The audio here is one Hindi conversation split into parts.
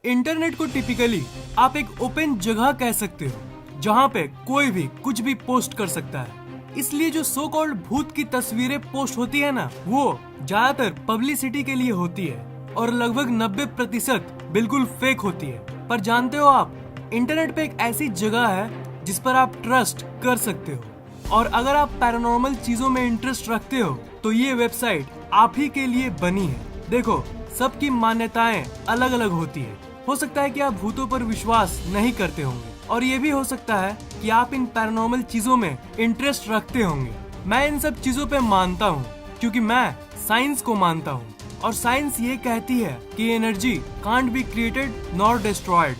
इंटरनेट को टिपिकली आप एक ओपन जगह कह सकते हो जहाँ पे कोई भी कुछ भी पोस्ट कर सकता है। इसलिए जो सो कॉल्ड भूत की तस्वीरें पोस्ट होती है ना, वो ज्यादातर पब्लिसिटी के लिए होती है और लगभग 90% बिल्कुल फेक होती है। पर जानते हो आप, इंटरनेट पे एक ऐसी जगह है जिस पर आप ट्रस्ट कर सकते हो। और अगर आप पैरानॉर्मल चीजों में इंटरेस्ट रखते हो तो ये वेबसाइट आप ही के लिए बनी है। देखो, सबकी मान्यताएं अलग अलग होती है। हो सकता है कि आप भूतों पर विश्वास नहीं करते होंगे और ये भी हो सकता है कि आप इन पैरानॉर्मल चीजों में इंटरेस्ट रखते होंगे। मैं इन सब चीजों पे मानता हूँ क्योंकि मैं साइंस को मानता हूँ और साइंस ये कहती है कि energy can't be created nor destroyed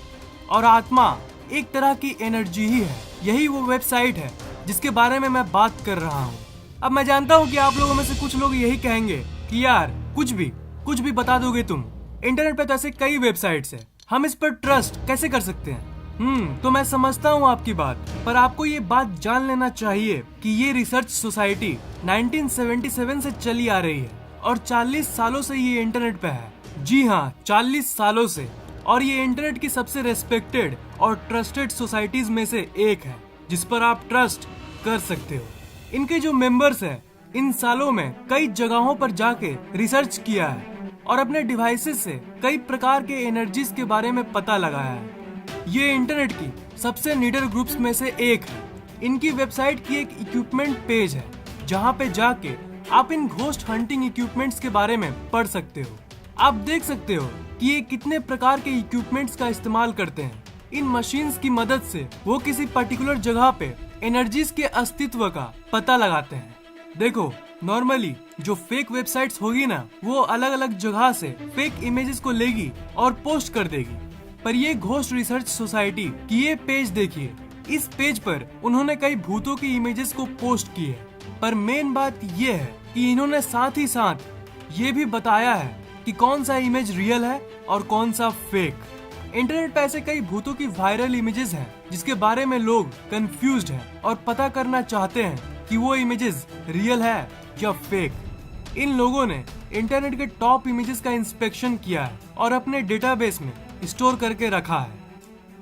और आत्मा एक तरह की एनर्जी ही है। यही वो वेबसाइट है जिसके बारे में मैं बात कर रहा हूँ। अब मैं जानता हूँ कि आप लोगों में से कुछ लोग यही कहेंगे कि यार कुछ भी बता दोगे तुम। इंटरनेट पे तो ऐसे कई वेबसाइट्स है, हम इस पर ट्रस्ट कैसे कर सकते हैं? तो मैं समझता हूँ आपकी बात, पर आपको ये बात जान लेना चाहिए कि ये रिसर्च सोसाइटी 1977 से चली आ रही है और 40 सालों से ये इंटरनेट पे है। जी हाँ, 40 सालों से। और ये इंटरनेट की सबसे रेस्पेक्टेड और ट्रस्टेड सोसाइटीज में से एक है जिस पर आप ट्रस्ट कर सकते हो। इनके जो मेंबर्स हैं, इन सालों में कई जगहों पर जाके रिसर्च किया है और अपने डिवाइसेस से कई प्रकार के एनर्जीज के बारे में पता लगाया है। ये इंटरनेट की सबसे नीडर ग्रुप्स में से एक है। इनकी वेबसाइट की एक इक्विपमेंट पेज है जहाँ पे जाके आप इन घोस्ट हंटिंग इक्विपमेंट्स के बारे में पढ़ सकते हो। आप देख सकते हो कि ये कितने प्रकार के इक्विपमेंट्स का इस्तेमाल करते हैं। इन मशीन्स की मदद से वो किसी पर्टिकुलर जगह पे एनर्जीज के अस्तित्व का पता लगाते हैं। देखो, नॉर्मली जो फेक वेबसाइट्स होगी ना, वो अलग अलग जगह से फेक इमेजेस को लेगी और पोस्ट कर देगी। पर ये घोस्ट रिसर्च सोसाइटी की ये पेज देखिए। इस पेज पर उन्होंने कई भूतों की इमेजेस को पोस्ट की है। पर मेन बात ये है कि इन्होंने साथ ही साथ ये भी बताया है कि कौन सा इमेज रियल है और कौन सा फेक। इंटरनेट पे ऐसे कई भूतों की वायरल इमेजेस हैं जिसके बारे में लोग कंफ्यूज्ड हैं और पता करना चाहते हैं कि वो इमेजेस रियल है या फेक। इन लोगों ने इंटरनेट के टॉप इमेजेस का इंस्पेक्शन किया है और अपने डेटाबेस में स्टोर करके रखा है।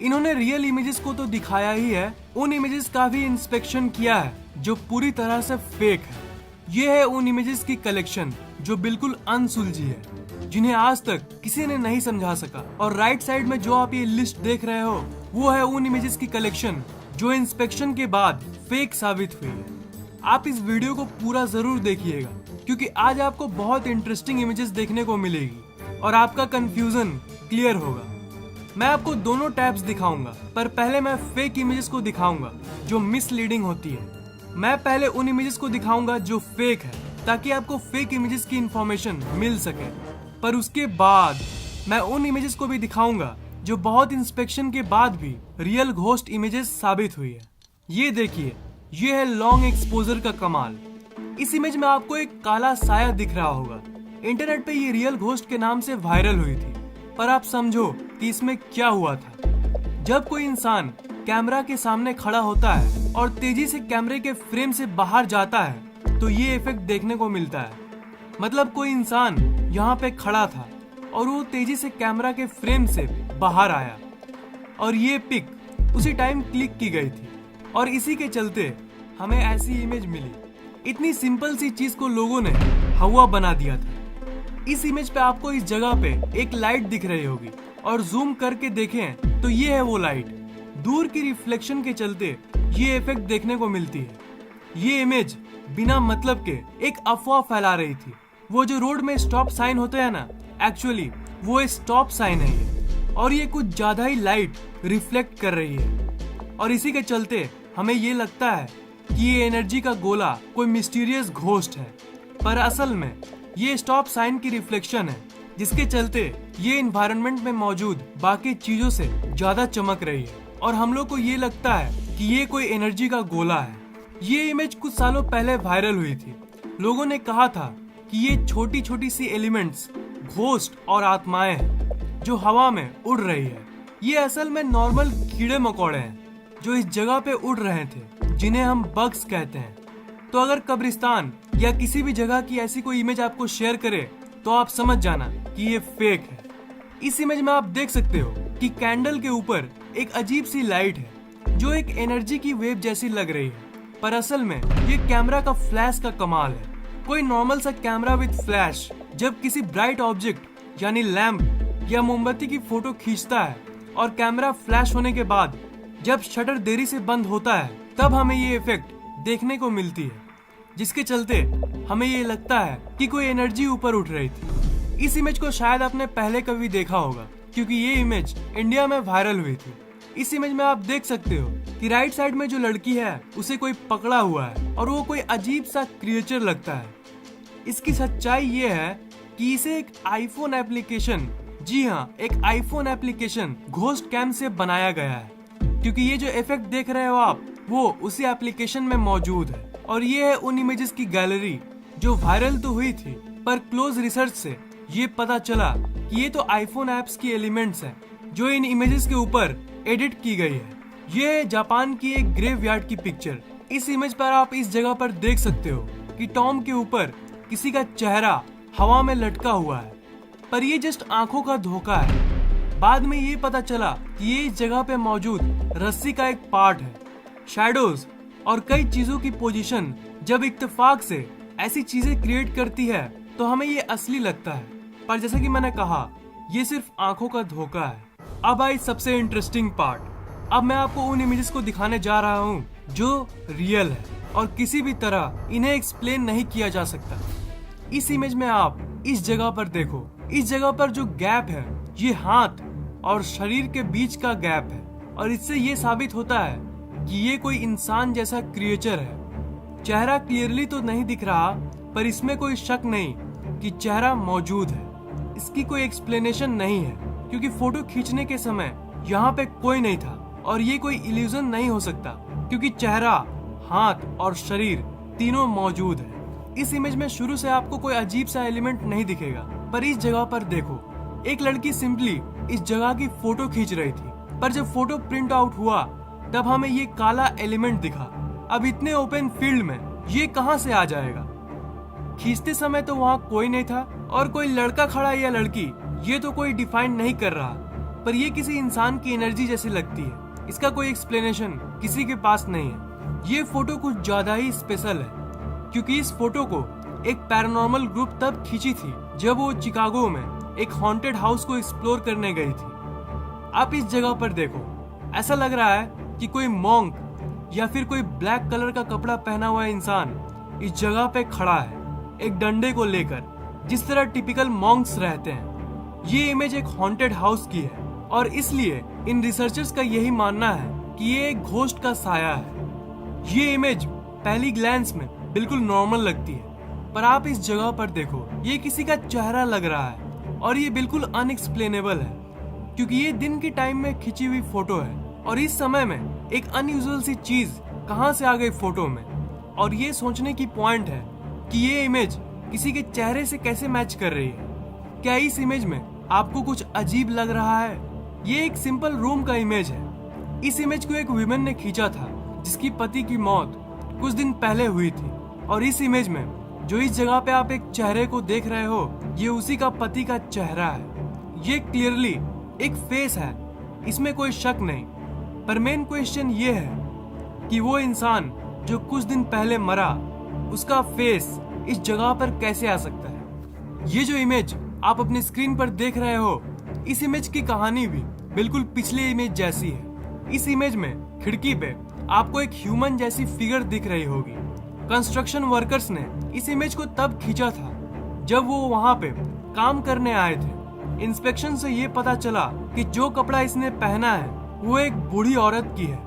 इन्होंने रियल इमेजेस को तो दिखाया ही है, उन इमेजेस का भी इंस्पेक्शन किया है जो पूरी तरह से फेक है। ये है उन इमेजेस की कलेक्शन जो बिल्कुल अनसुलझी है, जिन्हें आज तक किसी ने नहीं समझा सका। और राइट साइड में जो आप ये लिस्ट देख रहे हो, वो है उन इमेजेस की कलेक्शन जो इंस्पेक्शन के बाद फेक साबित हुई है। आप इस वीडियो को पूरा जरूर देखिएगा क्योंकि आज आपको बहुत इंटरेस्टिंग इमेजेस देखने को मिलेगी और आपका कंफ्यूजन क्लियर होगा। मैं आपको दोनों टैब्स दिखाऊंगा, पर पहले मैं फेक इमेजेस को दिखाऊंगा जो मिसलीडिंग होती है। मैं पहले उन इमेजेस को दिखाऊंगा जो फेक है ताकि आपको फेक इमेजेस की इंफॉर्मेशन मिल सके। पर उसके बाद मैं उन इमेजेस को भी दिखाऊंगा जो बहुत इंस्पेक्शन के बाद भी रियल घोस्ट इमेजेस साबित हुई है। ये देखिए, ये है लॉन्ग एक्सपोजर का कमाल। इस इमेज में आपको एक काला साया दिख रहा होगा। इंटरनेट पे ये रियल घोस्ट के नाम से वायरल हुई थी। पर आप समझो कि इसमें क्या हुआ था। जब कोई इंसान कैमरा के सामने खड़ा होता है और तेजी से कैमरे के फ्रेम से बाहर जाता है तो ये इफेक्ट देखने को मिलता है। मतलब कोई इंसान यहाँ पे खड़ा था और वो तेजी से कैमरा के फ्रेम से बाहर आया और ये पिक उसी टाइम क्लिक की गई थी और इसी के चलते हमें ऐसी इमेज मिली। इतनी सिंपल सी चीज को लोगों ने हवा बना दिया था। इस इमेज पे आपको इस जगह पे एक लाइट दिख रही होगी और जूम करके देखें तो ये है वो लाइट। दूर की रिफ्लेक्शन के चलते ये इफेक्ट देखने को मिलती है। ये इमेज बिना मतलब के एक अफवाह फैला रही थी। वो जो रोड में स्टॉप साइन होते हैं ना, एक्चुअली वो स्टॉप साइन है ये। और ये कुछ ज्यादा ही लाइट रिफ्लेक्ट कर रही है और इसी के चलते हमें ये लगता है कि ये एनर्जी का गोला कोई मिस्टीरियस घोस्ट है। पर असल में ये स्टॉप साइन की रिफ्लेक्शन है जिसके चलते ये एनवायरनमेंट में मौजूद बाकी चीजों से ज्यादा चमक रही है और हम लोग को ये लगता है कि ये कोई एनर्जी का गोला है। ये इमेज कुछ सालों पहले वायरल हुई थी। लोगों ने कहा था कि ये छोटी छोटी सी एलिमेंट्स घोस्ट और आत्माएं हैं जो हवा में उड़ रही है। ये असल में नॉर्मल कीड़े मकोड़े हैं जो इस जगह पे उड़ रहे थे, जिन्हें हम बग्स कहते हैं। तो अगर कब्रिस्तान या किसी भी जगह की ऐसी कोई इमेज आपको शेयर करे तो आप समझ जाना कि ये फेक है। इस इमेज में आप देख सकते हो कि कैंडल के ऊपर एक अजीब सी लाइट है जो एक एनर्जी की वेव जैसी लग रही है, पर असल में ये कैमरा का फ्लैश का कमाल है। कोई नॉर्मल सा कैमरा विद फ्लैश जब किसी ब्राइट ऑब्जेक्ट यानी लैंप या मोमबत्ती की फोटो खींचता है और कैमरा फ्लैश होने के बाद जब शटर देरी से बंद होता है, तब हमें ये इफेक्ट देखने को मिलती है, जिसके चलते हमें ये लगता है कि कोई एनर्जी ऊपर उठ रही थी। इस इमेज को शायद आपने पहले कभी देखा होगा, क्योंकि ये इमेज इंडिया में वायरल हुई थी। इस इमेज में आप देख सकते हो कि राइट साइड में जो लड़की है उसे कोई पकड़ा हुआ है और वो कोई अजीब सा क्रिएचर लगता है। इसकी सच्चाई ये है कि इसे एक आईफोन एप्लीकेशन, जी हाँ, एक आईफोन एप्लीकेशन घोस्ट कैम से बनाया गया है, क्योंकि ये जो इफेक्ट देख रहे हो आप वो उसी एप्लीकेशन में मौजूद है। और ये है उन इमेजेस की गैलरी जो वायरल तो हुई थी, पर क्लोज रिसर्च से ये पता चला कि ये तो आईफोन ऐप्स की एलिमेंट्स हैं जो इन इमेजेस के ऊपर एडिट की गई है। ये है जापान की एक ग्रेवयार्ड की पिक्चर। इस इमेज पर आप इस जगह पर देख सकते हो कि टॉम के ऊपर किसी का चेहरा हवा में लटका हुआ है, पर ये जस्ट आंखों का धोखा है। बाद में ये पता चला कि ये इस जगह पे मौजूद रस्सी का एक पार्ट है। शैडोज और कई चीजों की पोजीशन जब इत्तेफाक से ऐसी चीजें क्रिएट करती है तो हमें ये असली लगता है, पर जैसा कि मैंने कहा ये सिर्फ आंखों का धोखा है। अब आई सबसे इंटरेस्टिंग पार्ट। अब मैं आपको उन इमेजेस को दिखाने जा रहा हूँ जो रियल है और किसी भी तरह इन्हें एक्सप्लेन नहीं किया जा सकता। इस इमेज में आप इस जगह पर देखो, इस जगह पर जो गैप है ये हाथ और शरीर के बीच का गैप है, और इससे ये साबित होता है कि ये कोई इंसान जैसा क्रिएचर है। चेहरा क्लियरली तो नहीं दिख रहा, पर इसमें कोई शक नहीं कि चेहरा मौजूद है। इसकी कोई एक्सप्लेनेशन नहीं है, क्योंकि फोटो खींचने के समय यहाँ पे कोई नहीं था, और ये कोई इल्यूजन नहीं हो सकता क्योंकि चेहरा, हाथ और शरीर तीनों मौजूद है। इस इमेज में शुरू से आपको कोई अजीब सा एलिमेंट नहीं दिखेगा, पर इस जगह पर देखो, एक लड़की सिंपली इस जगह की फोटो खींच रही थी, पर जब फोटो प्रिंट आउट हुआ तब हमें ये काला एलिमेंट दिखा। अब इतने ओपन फील्ड में ये कहां से आ जाएगा? खींचते समय तो वहाँ कोई नहीं था, और कोई लड़का खड़ा या लड़की ये तो कोई डिफाइन नहीं कर रहा, पर ये किसी इंसान की एनर्जी जैसी लगती है। इसका कोई एक्सप्लेनेशन किसी के पास नहीं है। ये फोटो कुछ ज्यादा ही स्पेशल है, क्योंकि इस फोटो को एक पैरानॉर्मल ग्रुप तब खींची थी जब वो चिकागो में एक हॉन्टेड हाउस को एक्सप्लोर करने गई थी। आप इस जगह पर देखो, ऐसा लग रहा है कि कोई मॉन्क या फिर कोई ब्लैक कलर का कपड़ा पहना हुआ इंसान इस जगह पे खड़ा है एक डंडे को लेकर, जिस तरह टिपिकल मॉन्क्स रहते हैं। ये इमेज एक हॉन्टेड हाउस की है, और इसलिए इन रिसर्चर्स का यही मानना है कि ये एक घोस्ट का साया है। ये इमेज पहली ग्लैंस में बिल्कुल नॉर्मल लगती है, पर आप इस जगह पर देखो, ये किसी का चेहरा लग रहा है, और ये बिल्कुल अनएक्सप्लेनेबल है, क्योंकि ये दिन के टाइम में खींची हुई फोटो है, और इस समय में एक अनयूजुअल सी चीज कहां से आ गई फोटो में। और ये सोचने की पॉइंट है कि ये इमेज किसी के चेहरे से कैसे मैच कर रही है। क्या इस इमेज में आपको कुछ अजीब लग रहा है? ये एक सिंपल रूम का इमेज है। इस इमेज को एक वुमेन ने खींचा था जिसकी पति की मौत कुछ दिन पहले हुई थी, और इस इमेज में जो इस जगह पे आप एक चेहरे को देख रहे हो, ये उसी का पति का चेहरा है। ये क्लियरली एक फेस है, इसमें कोई शक नहीं, पर मेन क्वेश्चन ये है कि वो इंसान जो कुछ दिन पहले मरा, उसका फेस इस जगह पर कैसे आ सकता है। ये जो इमेज आप अपनी स्क्रीन पर देख रहे हो, इस इमेज की कहानी भी बिल्कुल पिछले इमेज जैसी है। इस इमेज में खिड़की पे आपको एक ह्यूमन जैसी फिगर दिख रही होगी। कंस्ट्रक्शन वर्कर्स ने इस इमेज को तब खींचा था जब वो वहां पे काम करने आए थे। इंस्पेक्शन से ये पता चला कि जो कपड़ा इसने पहना है वो एक बूढ़ी औरत की है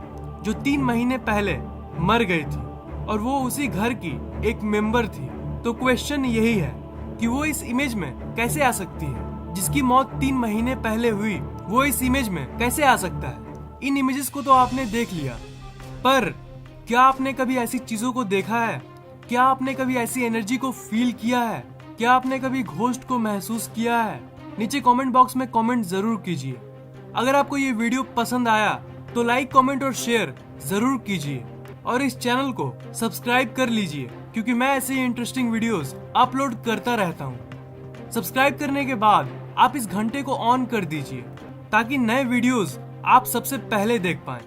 जो 3 महीने पहले मर गई थी, और वो उसी घर की एक मेंबर थी। तो क्वेश्चन यही है कि वो इस इमेज में कैसे आ सकती है? जिसकी मौत 3 महीने पहले हुई, वो इस इमेज में कैसे आ सकता है? इन इमेजेस को तो आपने देख लिया, पर क्या आपने कभी ऐसी चीजों को देखा है? क्या आपने कभी ऐसी एनर्जी को फील किया है? क्या आपने कभी घोस्ट को महसूस किया है? नीचे कमेंट बॉक्स में कमेंट जरूर कीजिए। अगर आपको ये वीडियो पसंद आया तो लाइक, कमेंट और शेयर जरूर कीजिए, और इस चैनल को सब्सक्राइब कर लीजिए, क्योंकि मैं ऐसे इंटरेस्टिंग वीडियोस अपलोड करता रहता हूँ। सब्सक्राइब करने के बाद आप इस घंटे को ऑन कर दीजिए ताकि नए वीडियोस आप सबसे पहले देख पाएं।